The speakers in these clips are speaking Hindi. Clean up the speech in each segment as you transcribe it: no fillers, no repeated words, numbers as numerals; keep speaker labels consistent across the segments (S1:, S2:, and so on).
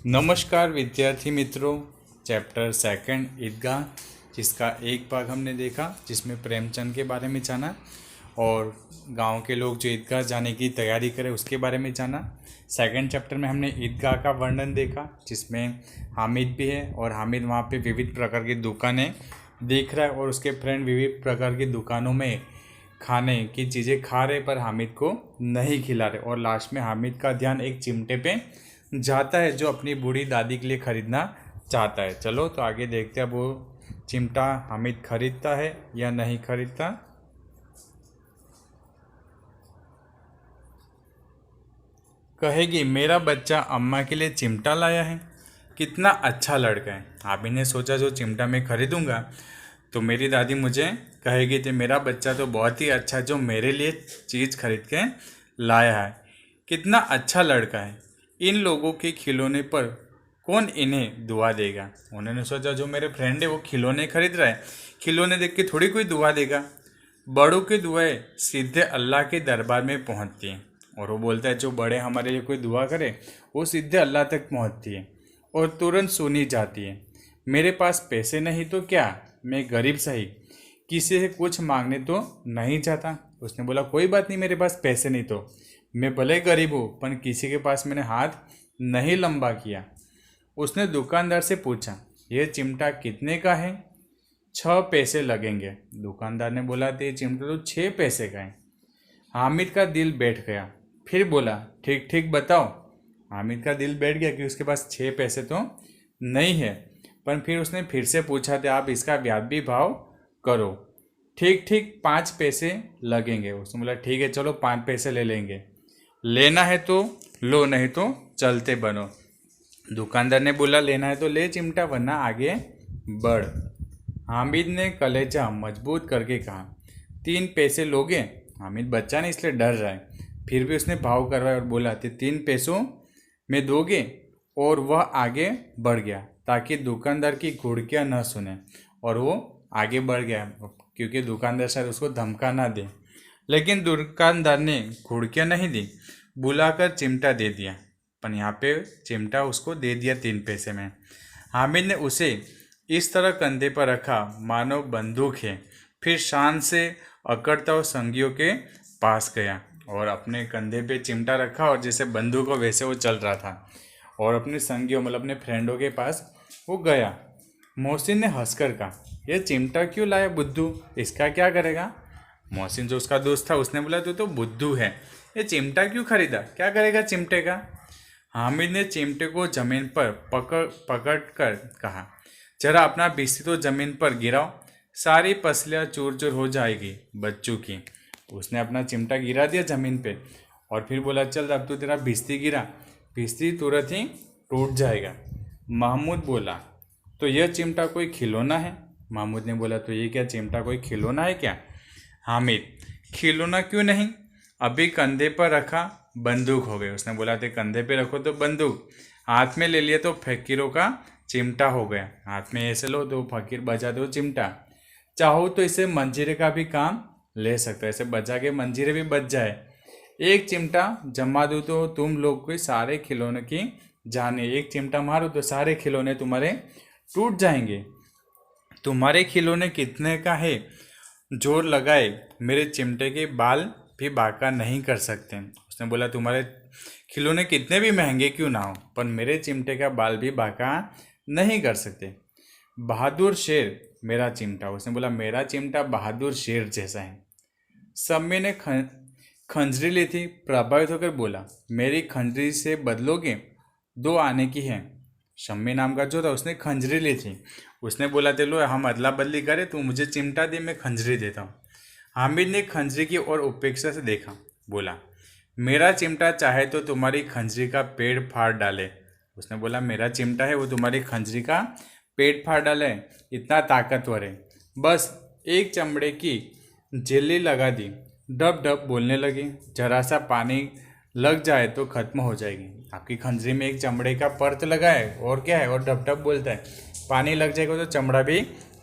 S1: नमस्कार विद्यार्थी मित्रों। चैप्टर सेकंड ईदगाह, जिसका एक भाग हमने देखा जिसमें प्रेमचंद के बारे में जाना और गांव के लोग जो ईदगाह जाने की तैयारी करें उसके बारे में जाना। सेकंड चैप्टर में हमने ईदगाह का वर्णन देखा जिसमें हामिद भी है और हामिद वहाँ पे विविध प्रकार की दुकानें देख रहा है और उसके फ्रेंड विविध प्रकार की दुकानों में खाने की चीज़ें खा रहे पर हामिद को नहीं खिला रहे और लास्ट में हामिद का ध्यान एक चिमटे पे जाता है जो अपनी बूढ़ी दादी के लिए खरीदना चाहता है। चलो तो आगे देखते हैं अब वो चिमटा हामिद खरीदता है या नहीं खरीदता। कहेगी मेरा बच्चा अम्मा के लिए चिमटा लाया है, कितना अच्छा लड़का है। हामिद ने सोचा जो चिमटा मैं खरीदूंगा तो मेरी दादी मुझे कहेगी कि मेरा बच्चा तो बहुत ही अच्छा है जो मेरे लिए चीज़ खरीद के लाया है, कितना अच्छा लड़का है। इन लोगों के खिलौने पर कौन इन्हें दुआ देगा। उन्होंने सोचा जो मेरे फ्रेंड है वो खिलौने खरीद रहा है, खिलौने देख के थोड़ी कोई दुआ देगा। बड़ों की दुआएं सीधे अल्लाह के दरबार में पहुंचती हैं और वो बोलता है जो बड़े हमारे लिए कोई दुआ करे वो सीधे अल्लाह तक पहुंचती है और तुरंत सुनी जाती है। मेरे पास पैसे नहीं तो क्या, मैं गरीब सही, किसी से कुछ मांगने तो नहीं चाहता। उसने बोला कोई बात नहीं, मेरे पास पैसे नहीं तो मैं भले गरीब हूँ पर किसी के पास मैंने हाथ नहीं लंबा किया। उसने दुकानदार से पूछा यह चिमटा कितने का है। 6 पैसे लगेंगे। दुकानदार ने बोला तो ये चिमटा तो 6 पैसे का है। हामिद का दिल बैठ गया, फिर बोला ठीक ठीक बताओ। हामिद का दिल बैठ गया कि उसके पास 6 पैसे तो नहीं है, पर फिर उसने फिर से पूछा तो आप इसका व्याजबी भाव करो। ठीक ठीक 5 पैसे लगेंगे। उसने बोला ठीक है चलो 5 पैसे ले लेंगे, लेना है तो लो नहीं तो चलते बनो। दुकानदार ने बोला लेना है तो ले चिमटा वरना आगे बढ़। हामिद ने कलेजा मजबूत करके कहा 3 पैसे लोगे। हामिद बच्चा नहीं इसलिए डर रहा है, फिर भी उसने भाव करवाया और बोला 3 पैसों में दोगे। और वह आगे बढ़ गया ताकि दुकानदार की घुड़कियाँ न सुने और वो आगे बढ़ गया क्योंकि दुकानदार शायद उसको धमका ना दे। लेकिन दुकानदार ने घुड़कियाँ नहीं दी, बुलाकर चिमटा दे दिया। पर यहाँ पे चिमटा उसको दे दिया 3 पैसे में। हामिद ने उसे इस तरह कंधे पर रखा मानो बंदूक है, फिर शान से अकड़ता हुआ संगियों के पास गया और अपने कंधे पे चिमटा रखा और जैसे बंदूक हो वैसे वो चल रहा था और अपने संगियों मतलब अपने फ्रेंडों के पास वो गया। मोहसिन ने हंसकर कहा यह चिमटा क्यों लाया बुद्धू, इसका क्या करेगा। मोहसिन जो उसका दोस्त था उसने बोला तू तो बुद्धू है, ये चिमटा क्यों खरीदा, क्या करेगा चिमटे का। हामिद ने चिमटे को जमीन पर पकड़ कर कहा जरा अपना बिस्ती तो जमीन पर गिराओ, सारी पसलियाँ चूर चूर हो जाएगी बच्चों की। उसने अपना चिमटा गिरा दिया जमीन पे और फिर बोला चल अब तो तेरा बिस्ती गिरा, बिस्ती तुरंत ही टूट जाएगा। महमूद बोला तो यह चिमटा कोई खिलौना है। महमूद ने बोला तो ये क्या चिमटा कोई खिलौना है क्या। हामिद खिलौना क्यों नहीं, अभी कंधे पर रखा बंदूक हो गई। उसने बोला थे कंधे पे रखो तो बंदूक, हाथ में ले लिया तो फकीरों का चिमटा हो गया। हाथ में ऐसे लो तो फकीर बजा दो चिमटा, चाहो तो इसे मंजीरे का भी काम ले सकते, ऐसे बजा के मंजीरे भी बज जाए। एक चिमटा जमा दो तो तुम लोग कोई सारे खिलौने की जाने, एक चिमटा मारो तो सारे खिलौने तुम्हारे टूट जाएंगे। तुम्हारे खिलौने कितने का है, जोर लगाए मेरे चिमटे के बाल भी बाका नहीं कर सकते। उसने बोला तुम्हारे खिलौने कितने भी महंगे क्यों ना हो पर मेरे चिमटे का बाल भी बाका नहीं कर सकते। बहादुर शेर मेरा चिमटा। उसने बोला मेरा चिमटा बहादुर शेर जैसा है। सम्मी ने खंजरी ली थी, प्रभावित होकर बोला मेरी खंजरी से बदलोगे, 2 आने की है। शम्मी नाम का जो था उसने खंजरी ली थी। उसने बोला लो हम अदला बदली करें, तू मुझे चिमटा दे मैं खंजरी देता हूँ। हामिद ने खंजरी की ओर उपेक्षा से देखा, बोला मेरा चिमटा चाहे तो तुम्हारी खंजरी का पेड़ फाड़ डाले। उसने बोला मेरा चिमटा है वो तुम्हारी खंजरी का पेट फाड़ डाले, इतना ताकतवर है। बस एक चमड़े की जेली लगा दी, डब डब बोलने लगी, जरा सा पानी लग जाए तो खत्म हो जाएगी। आपकी खंजरी में एक चमड़े का परत लगा है और क्या है, और डब डब बोलता है, पानी लग जाएगा तो चमड़ा भी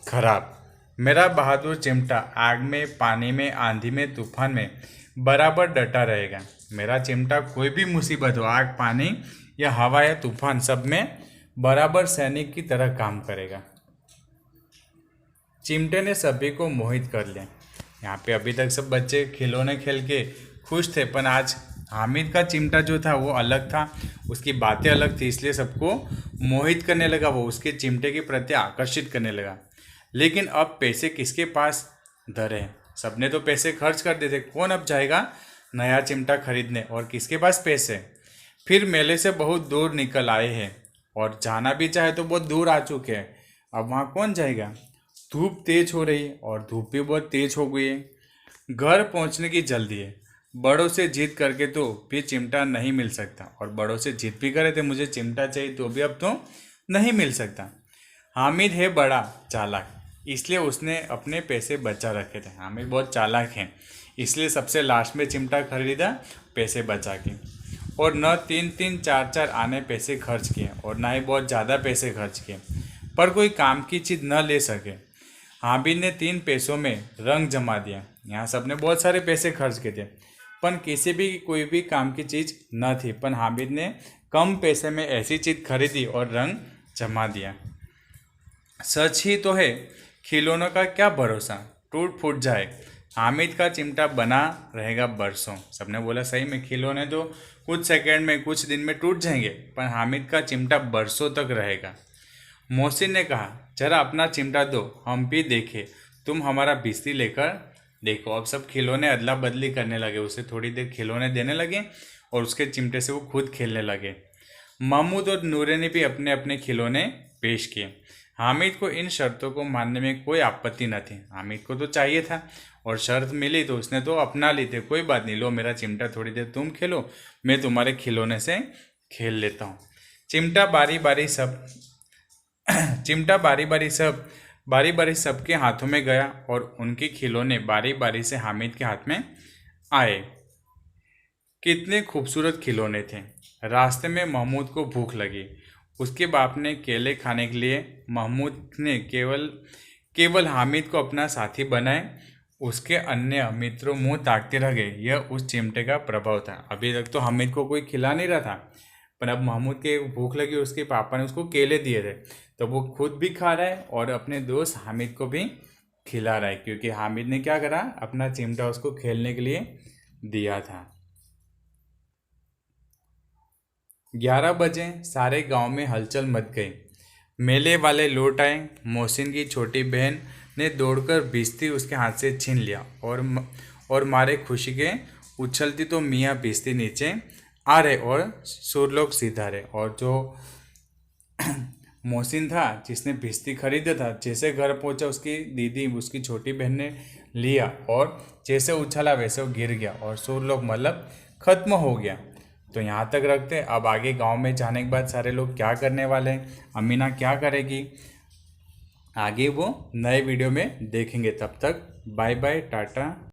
S1: खराब। मेरा बहादुर चिमटा आग में, पानी में, आंधी में, तूफान में बराबर डटा रहेगा। मेरा चिमटा कोई भी मुसीबत हो, आग, पानी या हवा या तूफान, सब में बराबर सैनिक की तरह काम करेगा। चिमटे ने सभी को मोहित कर लिया। यहाँ पे अभी तक सब बच्चे खिलौने खेल के खुश थे, पर आज हामिद का चिमटा जो था वो अलग था, उसकी बातें अलग थी, इसलिए सबको मोहित करने लगा, वो उसके चिमटे के प्रति आकर्षित करने लगा। लेकिन अब पैसे किसके पास धरे? सबने तो पैसे खर्च कर दिए थे, कौन अब जाएगा नया चिमटा खरीदने, और किसके पास पैसे? फिर मेले से बहुत दूर निकल आए हैं और जाना भी चाहे तो बहुत दूर आ चुके हैं, अब वहाँ कौन जाएगा? धूप तेज हो रही है और धूप भी बहुत तेज हो गई है। घर पहुँचने की जल्दी है। बड़ों से जिद करके तो भी चिमटा नहीं मिल सकता, और बड़ों से जिद भी करे थे मुझे चिमटा चाहिए, तो भी अब तो नहीं मिल सकता। हामिद है बड़ा चालाक, इसलिए उसने अपने पैसे बचा रखे थे। हामिद बहुत चालाक है, इसलिए सबसे लास्ट में चिमटा खरीदा पैसे बचा के, और न 3-3 4-4 आने पैसे खर्च किए, और ना ही बहुत ज़्यादा पैसे खर्च किए, पर कोई काम की चीज़ न ले सके। हामिद ने 3 पैसों में रंग जमा दिया। यहाँ सबने बहुत सारे पैसे खर्च किए थे, पर किसी भी कोई भी काम की चीज़ न थी, पर हामिद ने कम पैसे में ऐसी चीज़ खरीदी और रंग जमा दिया। सच ही तो है, खिलौनों का क्या भरोसा, टूट फूट जाए। हामिद का चिमटा बना रहेगा बरसों। सबने बोला सही में, खिलौने तो कुछ सेकंड में कुछ दिन में टूट जाएंगे, पर हामिद का चिमटा बरसों तक रहेगा। मोहसिन ने कहा, जरा अपना चिमटा दो, हम भी देखें। तुम हमारा बिस्ती लेकर देखो। अब सब खिलौने अदला बदली करने लगे, उसे थोड़ी देर खिलौने देने लगे और उसके चिमटे से वो खुद खेलने लगे। महमूद और नूरे ने भी अपने अपने खिलौने पेश किए। हामिद को इन शर्तों को मानने में कोई आपत्ति न थी। हामिद को तो चाहिए था, और शर्त मिली तो उसने तो अपना ली थी। कोई बात नहीं, लो मेरा चिमटा, थोड़ी देर तुम खेलो, मैं तुम्हारे खिलौने से खेल लेता हूँ। चिमटा बारी बारी सबके हाथों में गया, और उनके खिलौने बारी बारी से हामिद के हाथ में आए। कितने खूबसूरत खिलौने थे। रास्ते में महमूद को भूख लगी। उसके बाप ने केले खाने के लिए महमूद ने केवल हामिद को अपना साथी बनाए। उसके अन्य मित्रों मुंह ताकते रह गए। यह उस चिमटे का प्रभाव था। अभी तक तो हामिद को कोई खिला नहीं रहा था, पर अब महमूद के भूख लगी, उसके पापा ने उसको केले दिए थे, तो वो खुद भी खा रहा है और अपने दोस्त हामिद को भी खिला रहा है, क्योंकि हामिद ने क्या करा, अपना चिमटा उसको खेलने के लिए दिया था। 11 बजे सारे गांव में हलचल मच गई। मेले वाले लौट आए। मोहसिन की छोटी बहन ने दौड़कर भिश्ती उसके हाथ से छीन लिया, और मारे खुशी के उछलती तो मियाँ भिश्ती नीचे आ रहे और सुरलोक सीधा रहे। और जो मोहसिन था जिसने भिश्ती खरीदा था, जैसे घर पहुंचा उसकी दीदी, उसकी छोटी बहन ने लिया, और जैसे उछला वैसे वो गिर गया, और सुरलोक मतलब खत्म हो गया। तो यहाँ तक रखते हैं। अब आगे गांव में जाने के बाद सारे लोग क्या करने वाले हैं, अमीना क्या करेगी, आगे वो नए वीडियो में देखेंगे। तब तक बाय बाय, टाटा।